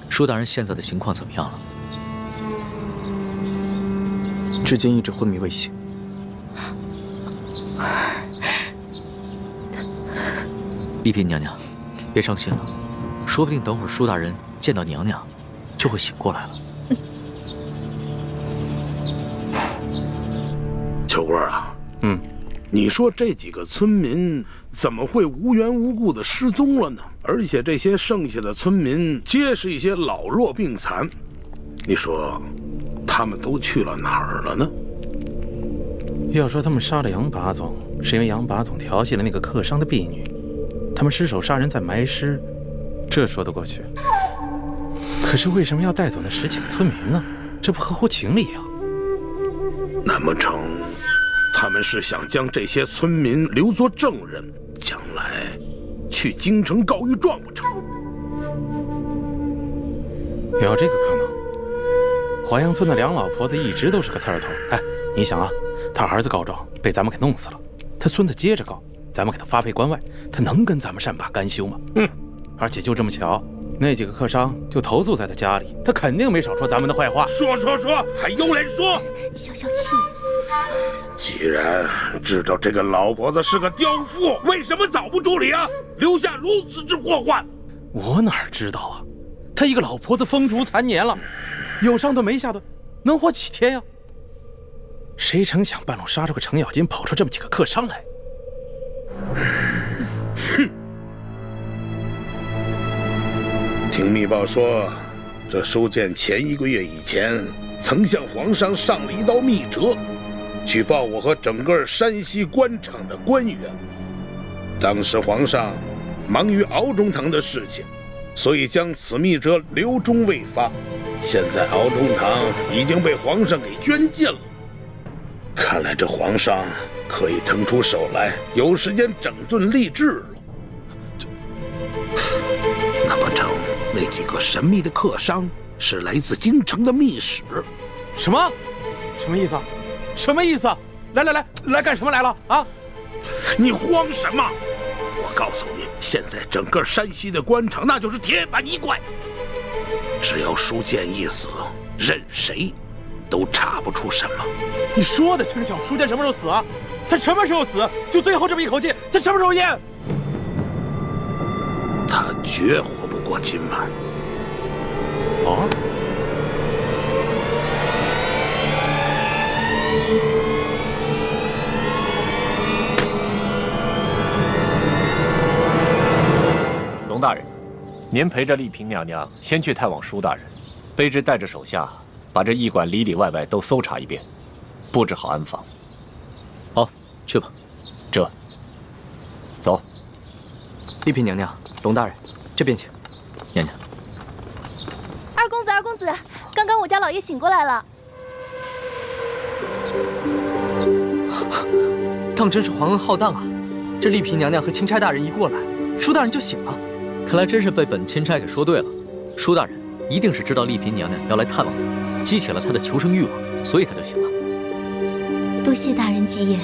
舒大人现在的情况怎么样了？至今一直昏迷未醒。丽嫔娘娘，别伤心了，说不定等会儿舒大人见到娘娘，就会醒过来了。秋贵啊，你说这几个村民怎么会无缘无故的失踪了呢？而且这些剩下的村民皆是一些老弱病残，你说他们都去了哪儿了呢？要说他们杀了杨把总，是因为杨把总调戏了那个客商的婢女，他们失手杀人再埋尸，这说得过去。可是为什么要带走那10几个村民呢？这不合乎情理啊！难不成他们是想将这些村民留作证人，将来去京城告御状不成？有这个可能。淮阳村的梁老婆子一直都是个刺儿头。哎，你想啊，他儿子告状被咱们给弄死了，他孙子接着告，咱们给他发配关外，他能跟咱们善罢甘休吗？而且就这么巧，那几个客商就投宿在他家里，他肯定没少说咱们的坏话。说，还有脸说？消消气。既然知道这个老婆子是个刁妇，为什么早不处理啊？留下如此之祸患？我哪知道啊？他一个老婆子风烛残年了，有上顿没下顿，能活几天呀？谁成想半路杀出个程咬金，跑出这么几个客商来。听密报说，这书建前1个月以前曾向皇上上了一道密折，举报我和整个山西官场的官员。当时皇上忙于敖中堂的事情，所以将此密折留中未发。现在敖中堂已经被皇上给捐尽了，看来这皇上可以腾出手来，有时间整顿吏治了。难不成那几个神秘的客商是来自京城的密使。什么？什么意思啊？什么意思？来干什么来了啊？你慌什么？我告诉你，现在整个山西的官场那就是铁板一块，只要舒建一死，任谁都查不出什么。你说的轻巧，舒建什么时候死啊？他什么时候死？就最后这么一口气，他什么时候咽？他绝活不过今晚。哦。龙大人，您陪着丽嫔娘娘先去探望舒大人，卑职带着手下把这驿馆里里外外都搜查一遍，布置好安防。好，去吧。这，走。丽嫔娘娘，龙大人，这边请。娘娘。二公子，二公子，刚刚我家老爷醒过来了。当真是皇恩浩荡啊！这丽嫔娘娘和钦差大人一过来，舒大人就醒了。看来真是被本钦差给说对了，舒大人一定是知道丽嫔娘娘要来探望他，激起了他的求生欲望，所以他就醒了。多谢大人吉言，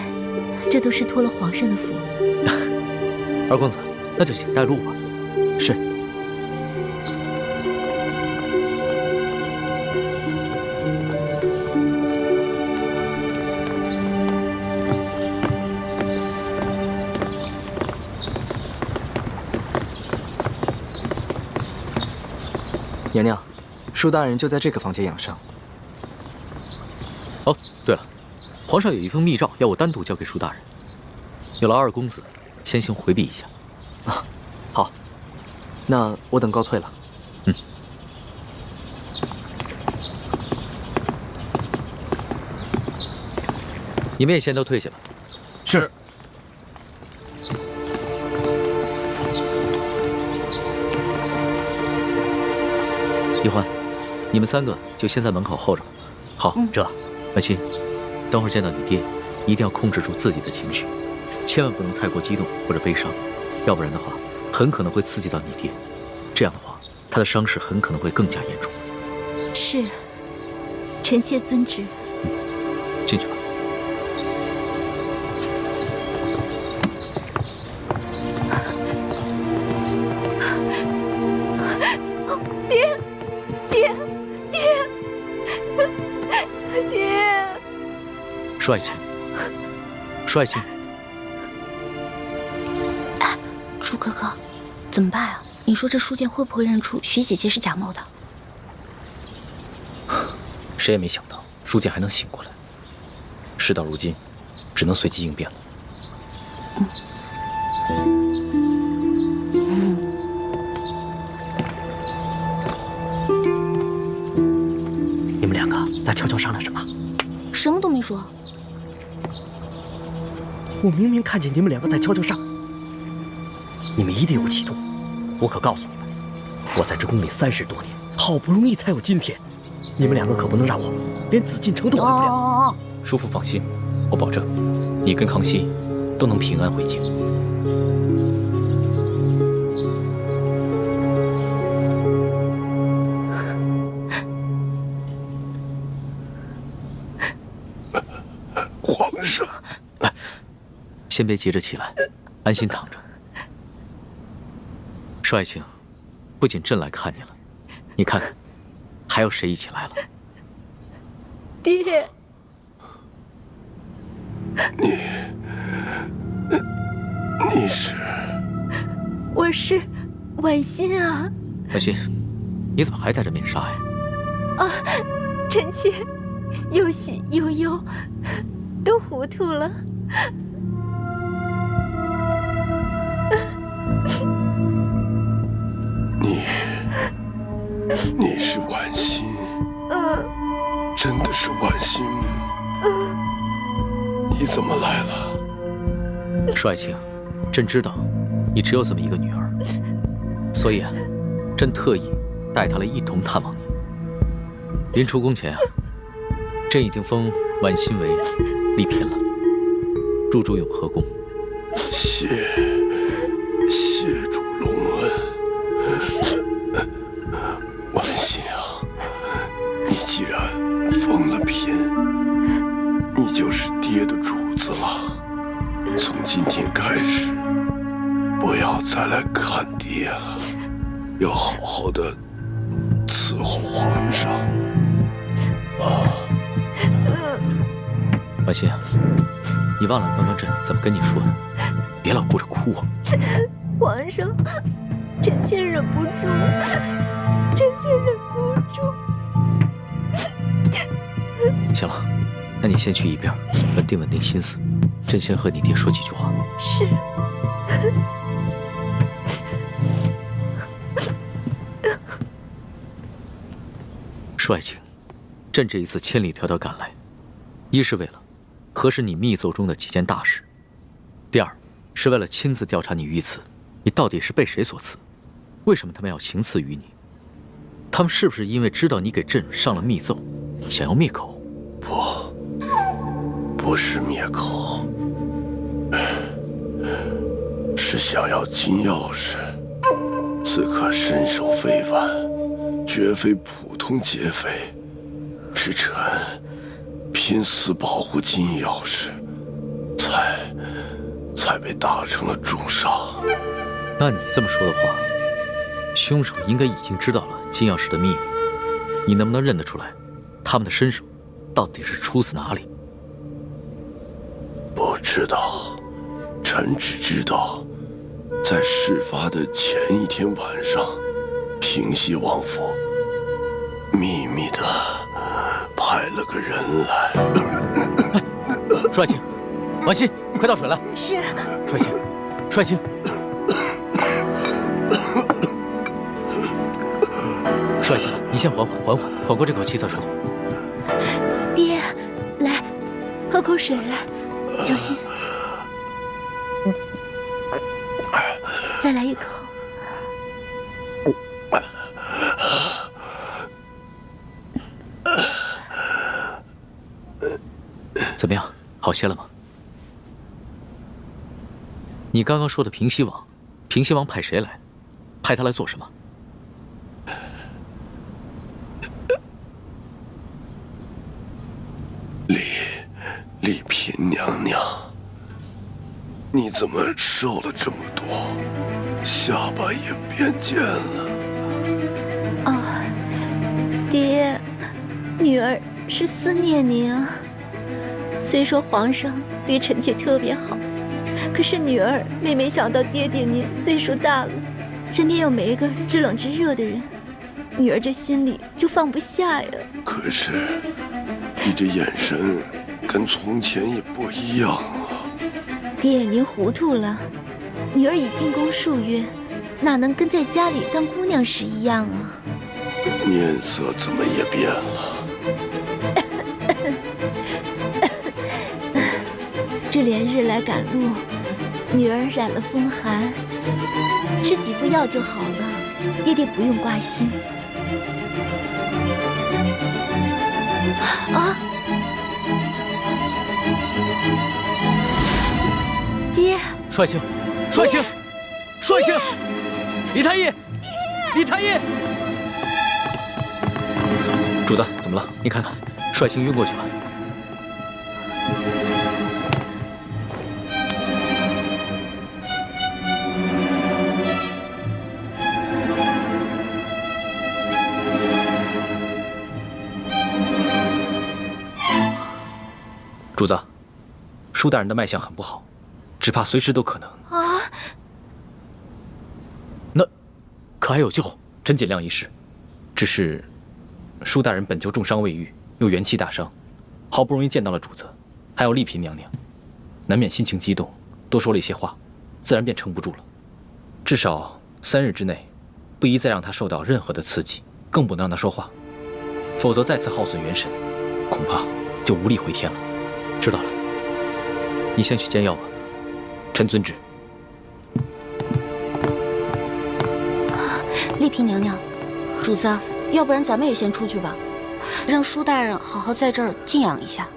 这都是托了皇上的福。二公子，那就请带路吧。是。娘娘，舒大人就在这个房间养伤。哦，对了，皇上有一封密诏要我单独交给舒大人，有劳二公子先行回避一下。啊，好，那我等告退了。嗯。你们也先都退下吧。是。一欢，你们三个就先在门口候着吧。好，这婉欣，等会儿见到你爹，一定要控制住自己的情绪，千万不能太过激动或者悲伤，要不然的话，很可能会刺激到你爹。这样的话，他的伤势很可能会更加严重。是，臣妾遵旨。进去吧。舒爱卿，舒爱卿，舒哥哥，怎么办啊？你说这书剑会不会认出徐姐姐是假冒的？谁也没想到舒剑还能醒过来。事到如今，只能随机应变了。你们两个在悄悄商量什么？什么都没说。我明明看见你们两个在悄悄商量。你们一定有企图，我可告诉你们，我在这宫里30多年，好不容易才有今天，你们两个可不能让我连紫禁城都回不了。叔父放心，我保证，你跟康熙都能平安回京。皇上，先别急着起来，安心躺着。舒爱卿，不仅朕来看你了，你看看，还有谁一起来了？爹，你是？我是婉欣啊。婉欣，你怎么还戴着面纱呀？啊，臣妾有喜有忧，都糊涂了。你是婉欣？真的是婉欣？你怎么来了？舒爱卿，朕知道你只有这么一个女儿，所以啊，朕特意带她来一同探望你。临出宫前啊，朕已经封婉欣为丽嫔了，入主永和宫。谢主隆恩。婉欣啊，要好好的伺候皇上。婉心，你忘了刚刚朕怎么跟你说的？别老顾着哭啊！皇上，臣妾忍不住，臣妾忍不住。行了，那你先去一边稳定稳定心思，朕先和你爹说几句话。是。帅卿，朕这一次千里迢迢赶来，一是为了核实你密奏中的几件大事，第二是为了亲自调查你遇刺，你到底是被谁所刺？为什么他们要行刺于你？他们是不是因为知道你给朕上了密奏，想要灭口？不是灭口，是想要金钥匙。此刻身手非凡，绝非普通劫匪，是臣拼死保护金钥匙，才被打成了重伤。那你这么说的话，凶手应该已经知道了金钥匙的秘密。你能不能认得出来，他们的身手到底是出自哪里？不知道，臣只知道，在事发的前一天晚上，平西王府秘密的派了个人来。帅卿，婉心，快倒水来。是。帅卿，帅卿。帅卿，你先缓过这口气再说。爹，来，喝口水来，小心。再来一口。怎么样，好些了吗？你刚刚说的平西王，平西王派谁来？派他来做什么？丽嫔娘娘，你怎么瘦了这么多，下巴也变尖了？爹，女儿是思念您啊。虽说皇上对臣妾特别好，可是女儿每每想到爹爹您岁数大了，身边又没一个知冷知热的人，女儿这心里就放不下呀。可是你这眼神跟从前也不一样啊。爹，您糊涂了，女儿已进宫数月，哪能跟在家里当姑娘时一样啊？面色怎么也变了？这连日来赶路，女儿染了风寒，吃几副药就好了，爹爹不用挂心。啊！爹！帅卿，帅卿，帅卿！李太医，李太医！主子，怎么了？你看看，帅卿晕过去了。主子，舒大人的脉象很不好，只怕随时都可能。啊！那可还有救？真尽量一试。只是舒大人本就重伤未愈，又元气大伤，好不容易见到了主子，还有丽嫔娘娘，难免心情激动，多说了一些话，自然便撑不住了。至少3日之内，不宜再让他受到任何的刺激，更不能让他说话，否则再次耗损元神，恐怕就无力回天了。知道了，你先去煎药吧。臣遵旨。丽嫔娘娘，主子，要不然咱们也先出去吧，让舒大人好好在这儿静养一下。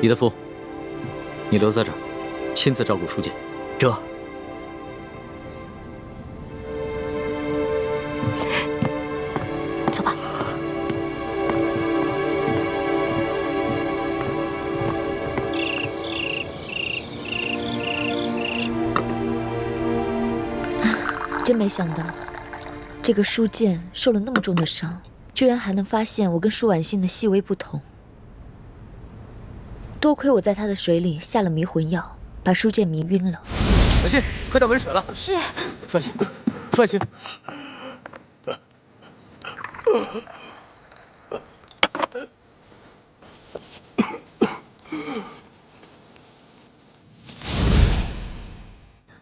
李德福，你留在这儿，亲自照顾舒剑。这。走吧。真没想到，这个舒剑受了那么重的伤，居然还能发现我跟舒婉欣的细微不同。多亏我在他的水里下了迷魂药，把舒剑迷晕了。小心，快到温水了。是。舒婉欣，舒婉欣。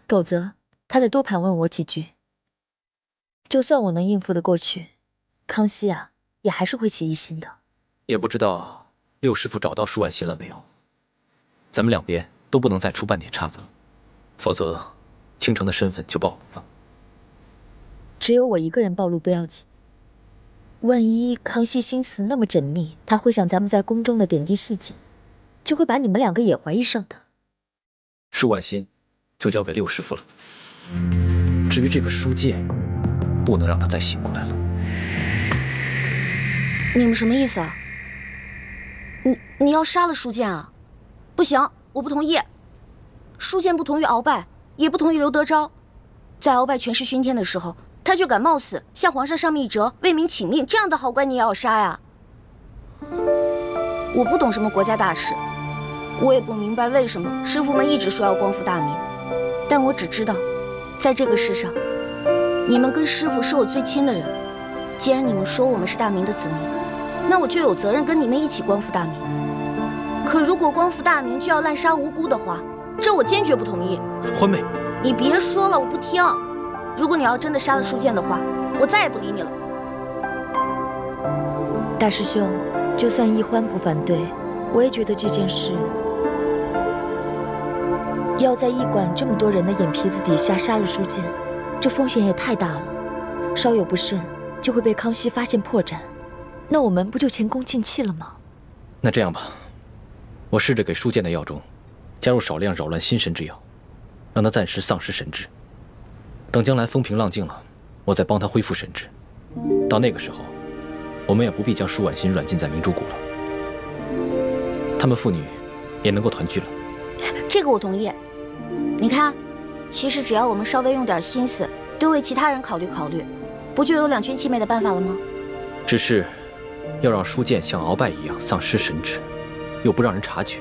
否则，他再多盘问我几句，就算我能应付得过去，康熙啊，也还是会起疑心的。也不知道六师傅找到舒婉欣了没有？咱们两边都不能再出半点差错，否则倾城的身份就暴露了。只有我一个人暴露不要紧，万一康熙心思那么缜密，他会想咱们在宫中的点滴细节，就会把你们两个也怀疑上的。舒婉欣就交给六师傅了。至于这个舒剑，不能让他再醒过来了。你们什么意思啊？你要杀了舒剑啊？不行，我不同意。舒剑不同于鳌拜，也不同于刘德昭。在鳌拜权势熏天的时候，他就敢冒死向皇上上密折，为民请命，这样的好官你也要杀呀？我不懂什么国家大事，我也不明白为什么师傅们一直说要光复大明，但我只知道，在这个世上，你们跟师傅是我最亲的人。既然你们说我们是大明的子民，那我就有责任跟你们一起光复大明。可如果光复大明就要滥杀无辜的话，这我坚决不同意。欢妹，你别说了，我不听。如果你要真的杀了舒剑的话，我再也不理你了。大师兄，就算易欢不反对，我也觉得这件事要在驿馆这么多人的眼皮子底下杀了舒剑，这风险也太大了，稍有不慎就会被康熙发现破绽，那我们不就前功尽弃了吗？那这样吧，我试着给舒剑的药中加入少量扰乱心神之药，让他暂时丧失神智。等将来风平浪静了，我再帮他恢复神智。到那个时候，我们也不必将舒婉欣软禁在明珠谷了，他们父女也能够团聚了。这个我同意。你看，其实只要我们稍微用点心思，多为其他人考虑考虑，不就有两全其美的办法了吗？只是要让舒剑像鳌拜一样丧失神智，又不让人察觉，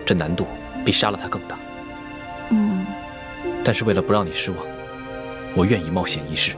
这难度比杀了他更大。但是为了不让你失望，我愿意冒险一试。